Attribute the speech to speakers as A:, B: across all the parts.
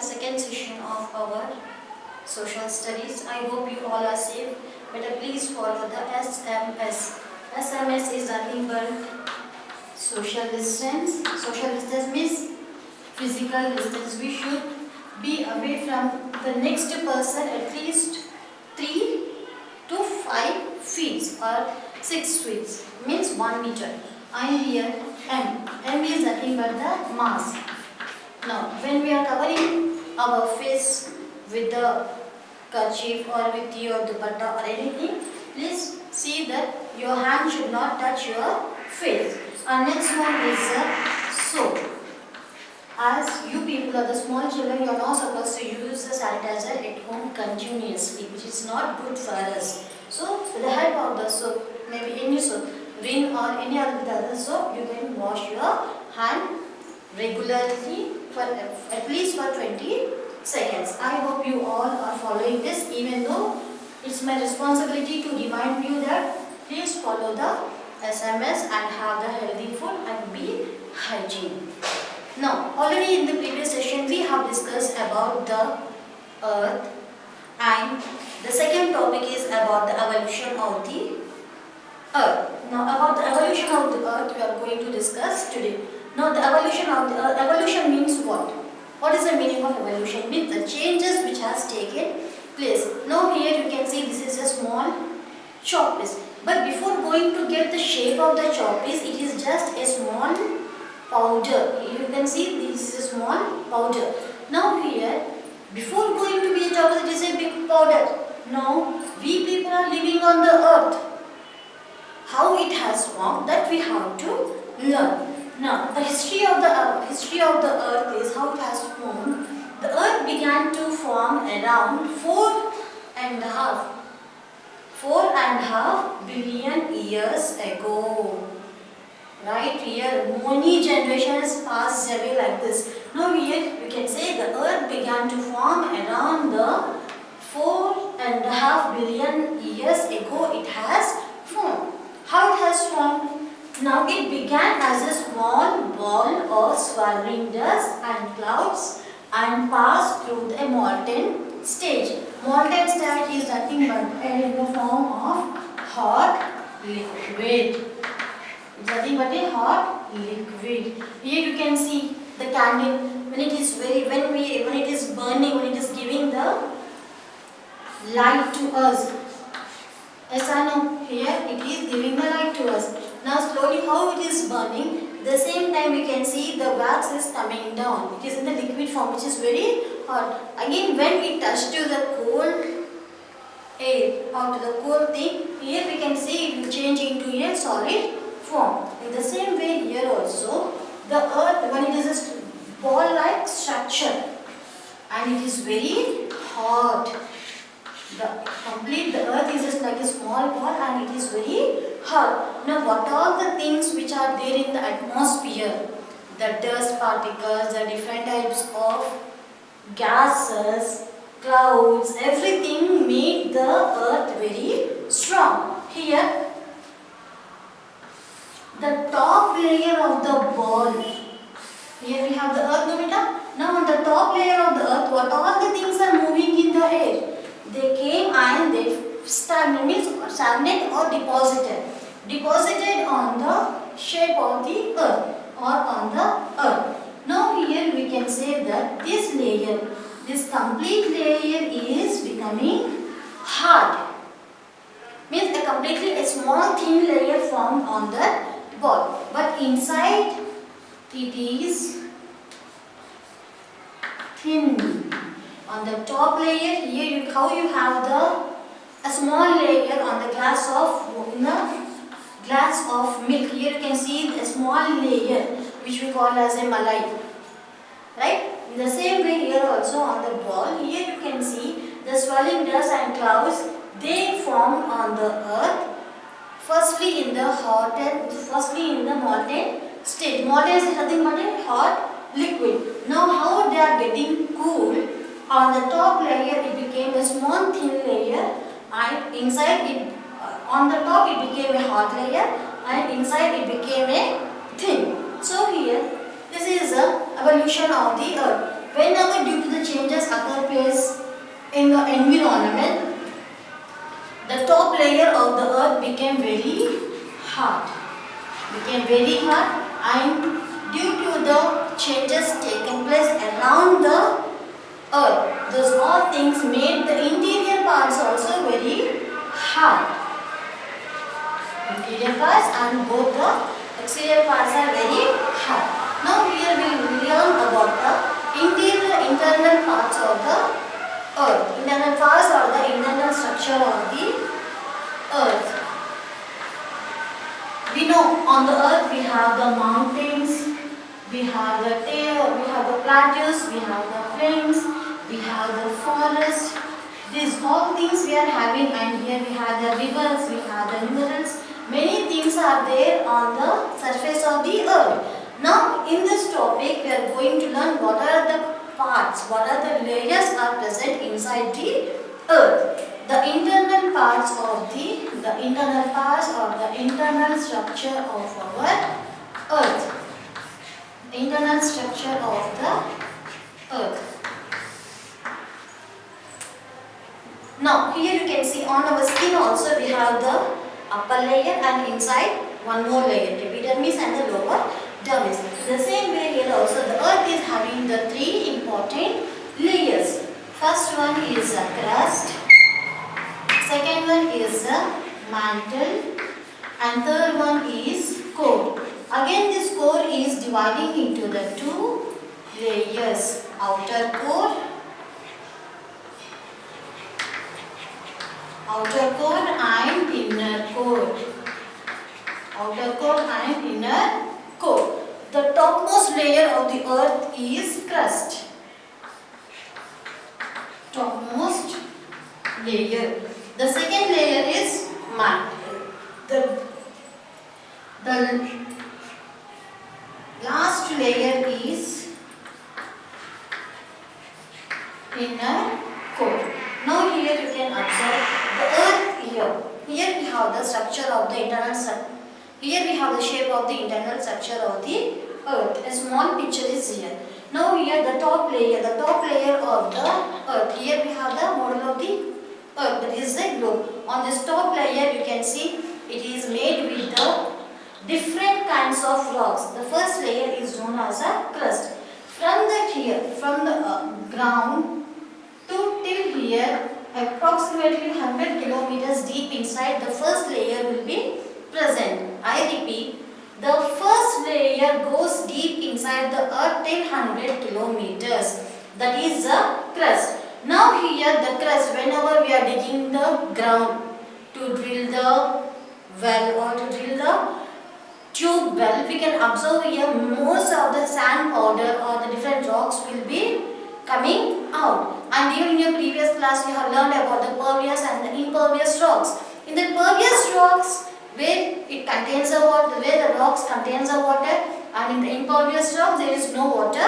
A: the second session of our social studies. I hope you all are safe. But please follow the SMS. SMS is nothing but social distance. Social distance means physical distance. We should be away from the next person at least 3 to 5 feet or 6 feet. Means 1 meter. And here M. M is nothing but the mask. Now, when we are covering our face with the kerchief or with your dupatta or anything, please see that your hand should not touch your face. Our next one is soap. As you people are the small children, you are not supposed to use the sanitizer at home continuously, which is not good for us. So, with the help of the soap, maybe any soap, Rin or any other soap, you can wash your hand regularly for at least for 20 seconds. I hope you all are following this, even though it's my responsibility to remind you that please follow the SMS and have the healthy food and be hygiene. Now, already in the previous session we have discussed about the earth, and the second topic is about the evolution of the earth. Now, about the evolution of the earth we are going to discuss today. Now, the evolution of the earth, evolution means what? What is the meaning of evolution? Means the changes which has taken place. Now, here you can see this is a small chalk piece. But before going to get the shape of the chalk piece, it is just a small powder. You can see this is a small powder. Now, here, before going to be a chalk piece, it is a big powder. Now, we people are living on the earth. How it has formed, that we have to learn. Now, the history of the earth is how it has formed. The earth began to form around 4.5 billion years ago. Right here, many generations passed away like this. Now here we can say the earth began to form around the 4.5 billion years ago. It has formed. How it has formed? Now it began as a small ball of swirling dust and clouds and passed through a molten stage. Molten stage is nothing but in the form of hot liquid. It's nothing but a hot liquid. Here you can see the candle when it is burning, when it is giving the light to us. Yes, I know. Here it is giving the light to us. Now slowly how it is burning, at the same time we can see the wax is coming down. It is in the liquid form, which is very hot. Again, when it touched to the cold air or to the cold thing, here we can see it will change into a solid form. In the same way here also, the earth, when it is a ball-like structure and it is very hot. The earth is just like a small ball and it is very hot. Now, what are the things which are there in the atmosphere? The dust particles, the different types of gases, clouds, everything make the earth very strong. Here, the top layer of the ball. Here we have the earth, no beta? Now, on the top layer of the earth, what all the things are moving in the air? They came and they stagnate or deposited on the shape of the earth or on the earth. Now here we can say that this layer, this complete layer is becoming hard. Means a small thin layer formed on the ball. But inside it is thin. On the top layer, here how you have a small layer on the glass of milk. Here you can see a small layer which we call as a malai. Right? In the same way here also on the ball, here you can see the swirling dust and clouds. They formed on the earth. Firstly in the molten state. Molten is nothing but a hot liquid. Now how they are getting cool? On the top layer it became a small thin layer and inside it, on the top it became a hot layer and inside it became a thin. So here this is the evolution of the earth. whenever due to the changes occurs in the environment, the top layer of the earth became very hard. And due to the changes taking place around the earth, those all things made the interior parts also very hard. Interior parts and both the exterior parts are very hard. Now here we will learn about the internal parts of the earth. Internal parts or the internal structure of the earth. We know on the earth we have the mountains, we have the plateaus, we have the plains, we have the forest. These all things we are having, and here we have the rivers, we have the minerals. Many things are there on the surface of the earth. Now in this topic we are going to learn what are the parts, what are the layers are present inside the earth. The internal parts or the internal structure of our earth. Internal structure of the earth. Now here you can see on our skin also we have the upper layer and inside one more layer, epidermis and the lower dermis. The same way here also the earth is having the three important layers. First one is a crust, second one is a mantle, and third one is core. Again this core is dividing into the two layers, outer core and inner core. Outer core and inner core. The topmost layer of the earth is crust. Topmost layer. The second layer is mantle. The last layer is inner core. Now here you can observe the earth here. Here we have the structure of the internal structure. Here we have the shape of the internal structure of the earth. A small picture is here. Now here the top layer of the earth. Here we have the model of the earth, that is the globe. On this top layer you can see it is made with the different kinds of rocks. The first layer is known as a crust. From the ground to till here, approximately 100 kilometers deep inside, the first layer will be present. I repeat, the first layer goes deep inside the earth till 100 kilometers. That is the crust. Now here the crust, whenever we are digging the ground to drill the well or to drill the tube well, we can observe here most of the sand powder or the different rocks will be coming out. And even in your previous class you have learned about the pervious and the impervious rocks. In the pervious rocks, where it contains the water, where the rocks contains the water, and in the impervious rocks there is no water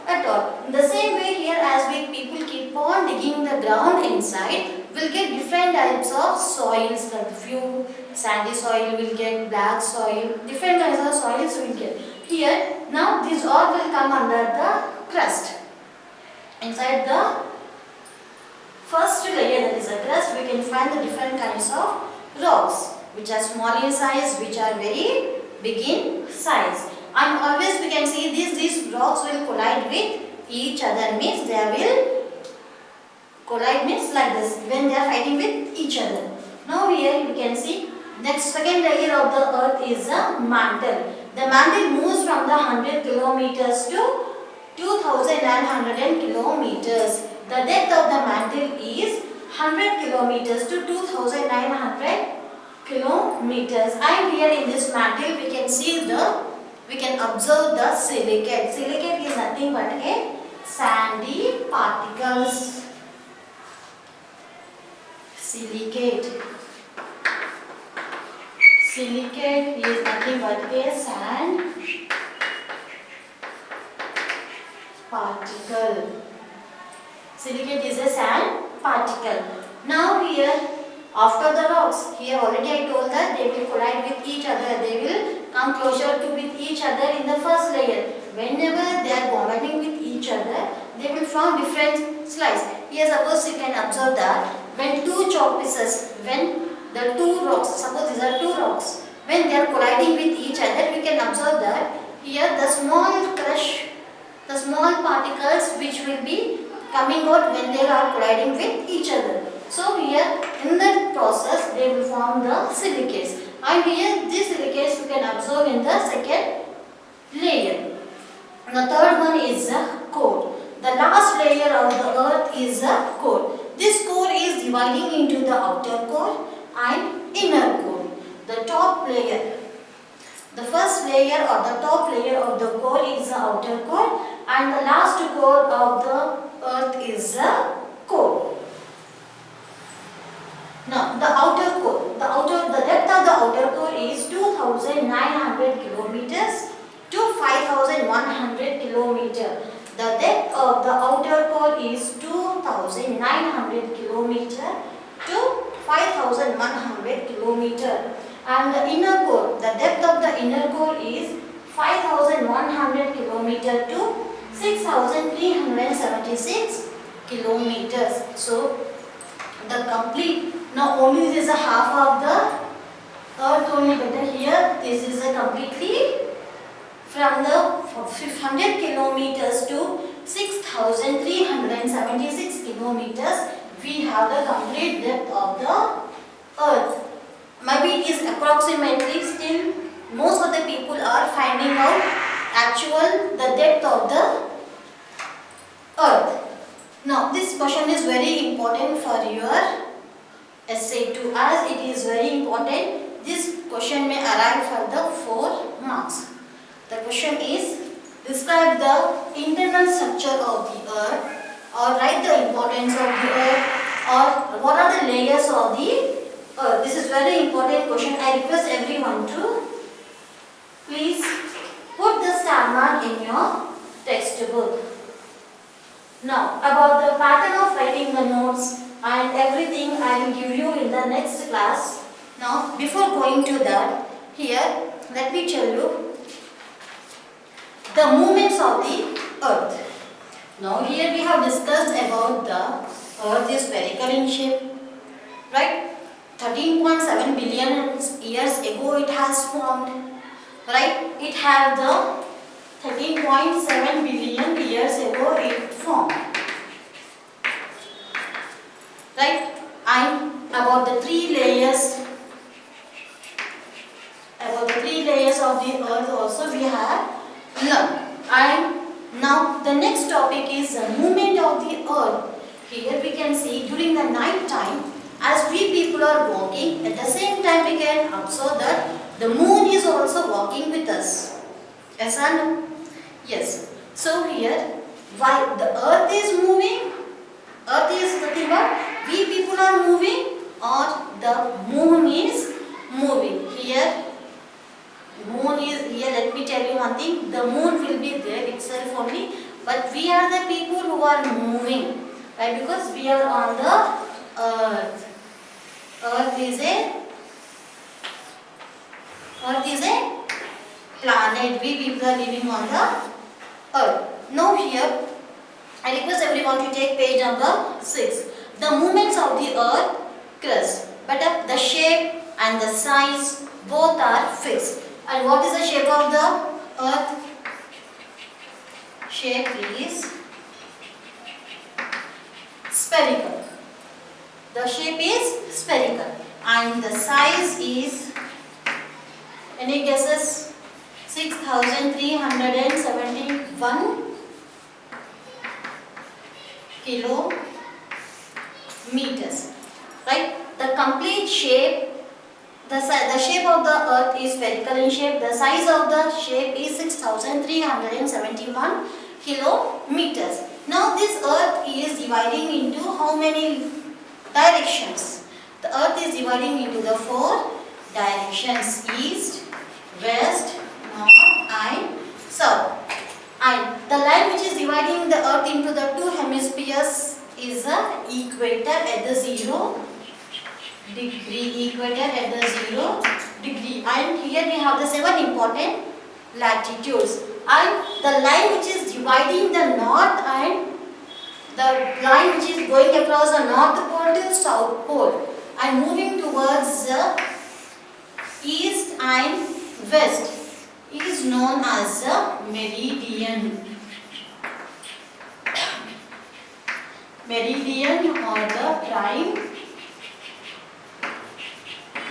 A: at all. In the same way here, as we people keep on digging the ground inside, we'll get different types of soils. Like few sandy soil will get, black soil, different kinds of soils will get. Here now these all will come under the crust. Inside the first layer, that is the crust, we can find the different kinds of rocks, which are small in size, which are very big in size. And always we can see these rocks will collide with each other, means they will collide means like this, when they are fighting with each other. Now here we can see next second layer of the earth is a mantle. The mantle moves from the 100 kilometers to 2900 kilometers. The depth of the mantle is 100 kilometers to 2900 kilometers. And here in this mantle we can observe the silicate. Silicate is nothing but a sandy particles. Silicate is nothing but a sand particle. Silicate is a sand particle. Now here, after the rocks, here already I told that they will collide with each other. They will come closer to with each other in the first layer. Whenever they are bonding with each other, they will form different slices. Here suppose you can observe that when two chalk pieces, when the two rocks, suppose these are two rocks, when they are colliding with each other, we can observe that here the small crush, the small particles which will be coming out when they are colliding with each other. So here in that process they will form the silicates, and here this silicates you can observe in the second layer. The third one is the core. The last layer of the earth is the core. This core is dividing into the outer core and inner core. The top layer, the first layer or the top layer of the core is the outer core, and the last core of the earth is the core. Now the outer core, the depth of the outer core is 2,900 kilometers to 5,100 kilometers. The depth of the outer core is 2,900 kilometers to 5,100 kilometers. And the inner core, the depth of the inner core is 5,100 kilometers to 6,376 kilometers. So the complete, now only this is a half of the earth only, but here this is a completely from the 500 kilometers to 6,376 kilometers. We have the complete depth of the earth. Maybe it is approximately, still most of the people are finding out the depth of the earth. Now this question is very important for your essay too, as it is very important. This question may arrive for the 4 marks. The question is, describe the internal structure of the earth, or write the importance of the earth, or what are the layers of the earth. This is very important question. I request everyone to please put the star mark in your textbook. Now about the pattern of writing the notes and everything I will give you in the next class. Now before going to that, here let me tell you the movements of the earth. Now here we have discussed about the earth is spherical in shape, right? 13.7 billion years ago it has formed, right? It had the 13.7 billion years ago it formed, right? And about the three layers of the earth also we have learned. And now the next topic is the movement of the earth. Here we can see during the night time, as we people are walking, at the same time we can observe that the moon is also walking with us. Yes or no? Yes. So here, why the earth is moving? Earth is nothing but we people are moving, or the moon is moving. Here, moon is here. Let me tell you one thing. The moon will be there itself only, but we are the people who are moving, right? Because we are on the earth. Earth is a planet. We people are living on the earth. Now here, I request everyone to take page number 6. The movements of the earth crust, but the shape and the size both are fixed. And what is the shape of the earth? Shape is spherical. The shape is spherical. And the size is, any guesses? 6,371 kilometers. Right? The complete shape, the shape of the earth is spherical in shape. The size of the shape is 6,371 kilometers. Now this earth is dividing into how many directions? The earth is dividing into the 4 directions: east, west, north and south. And the line which is dividing the earth into the 2 hemispheres is the equator at the 0 degree. Equator at the 0 degree. And here we have the 7 important latitudes. And the line which is dividing the north and the line which is going across the north pole to south pole and moving towards the east and west is known as the meridian. Meridian or the prime,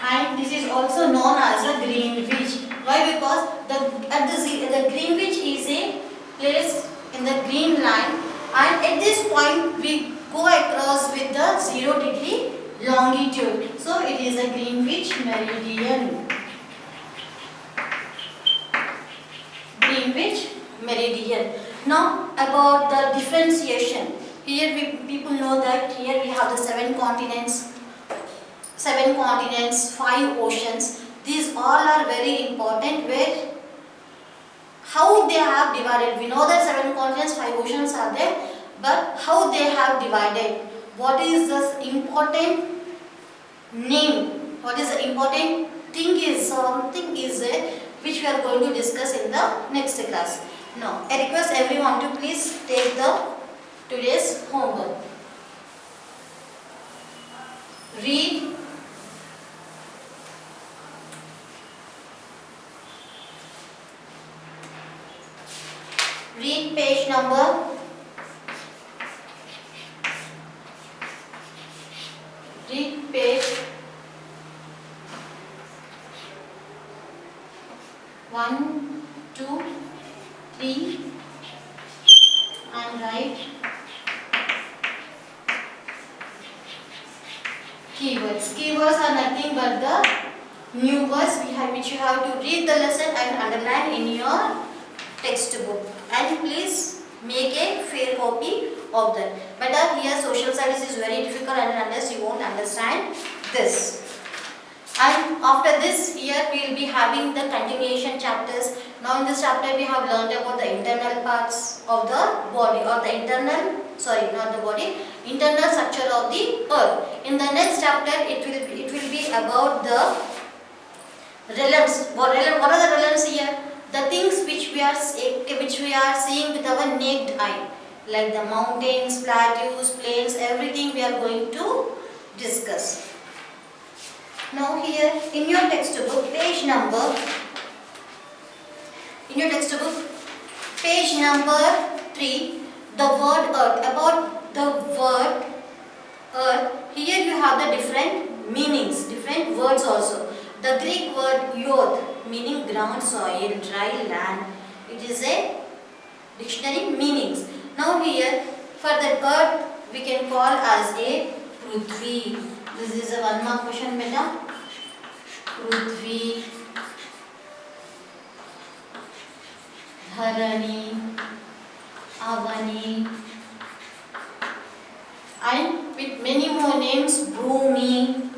A: and this is also known as a Greenwich. Why? Because the Greenwich is a place in the green line, and at this point we go across with the 0 degree longitude. So it is a Greenwich meridian. Greenwich meridian. Now about the differentiation. Here people know that here we have the 7 continents, 5 oceans. These all are very important, where how they have divided. We know that 7 continents, 5 oceans are there, but how they have divided. What is the important name? What is the important thing is something is there which we are going to discuss in the next class. Now, I request everyone to please take the today's homework. Read page number 1, 2, 3 and write keywords. Keywords are nothing but the new words which you have to read the lesson and underline in your textbook. And please make a fair copy of that. But here social studies is very difficult, and unless you won't understand this. And after this, here we will be having the continuation chapters. Now in this chapter we have learned about the internal parts of the body, or the internal structure of the earth. In the next chapter it will be about the realms. What are the realms here? The things which we are seeing with our naked eye, like the mountains, plateaus, plains, everything we are going to discuss. Now here in your textbook, page number 3, the word earth. About the word earth, here you have the different meanings, different words also. The Greek word yoth, meaning ground, soil, dry land. It is a dictionary meanings. Now here for the earth we can call as a Prithvi. This is a 1 mark question, beta. Prithvi, Dharani, Avani, and with many more names, Bhumi,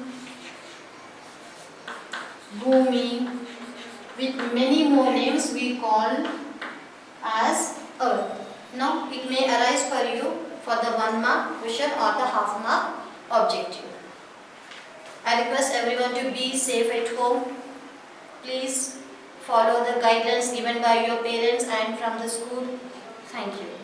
A: with many more names we call as earth. Now it may arise for you for the 1 mark question or the half mark objective. I request everyone to be safe at home. Please follow the guidelines given by your parents and from the school. Thank you.